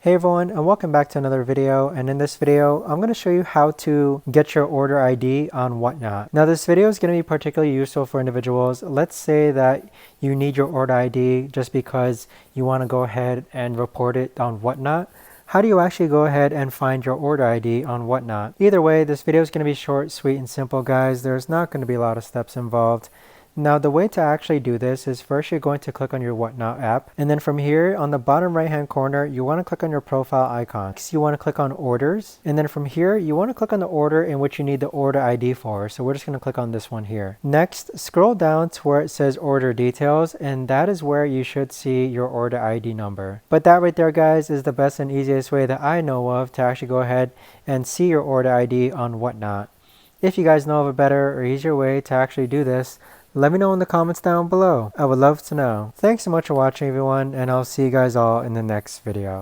Hey everyone, and welcome back to another video. And in this video I'm going to show you how to get your order ID on Whatnot. Now this video is going to be particularly useful for individuals. Let's say that you need your order ID just because you want to go ahead and report it on Whatnot. How do you actually go ahead and find your order ID on Whatnot? Either way, this video is going to be short, sweet, and simple, guys. There's not going to be a lot of steps involved. Now the way to actually do this is first you're going to click on your Whatnot app, and then from here on the bottom right hand corner you want to click on your profile icon. Next, you want to click on orders, and then from here you want to click on the order in which you need the order ID for. So we're just going to click on this one here. Next, scroll down to where it says order details, and that is where you should see your order ID number. But that right there, guys, is the best and easiest way that I know of to actually go ahead and see your order ID on Whatnot. If you guys know of a better or easier way to actually do this, let me know in the comments down below. I would love to know. Thanks so much for watching, everyone, and I'll see you guys all in the next video.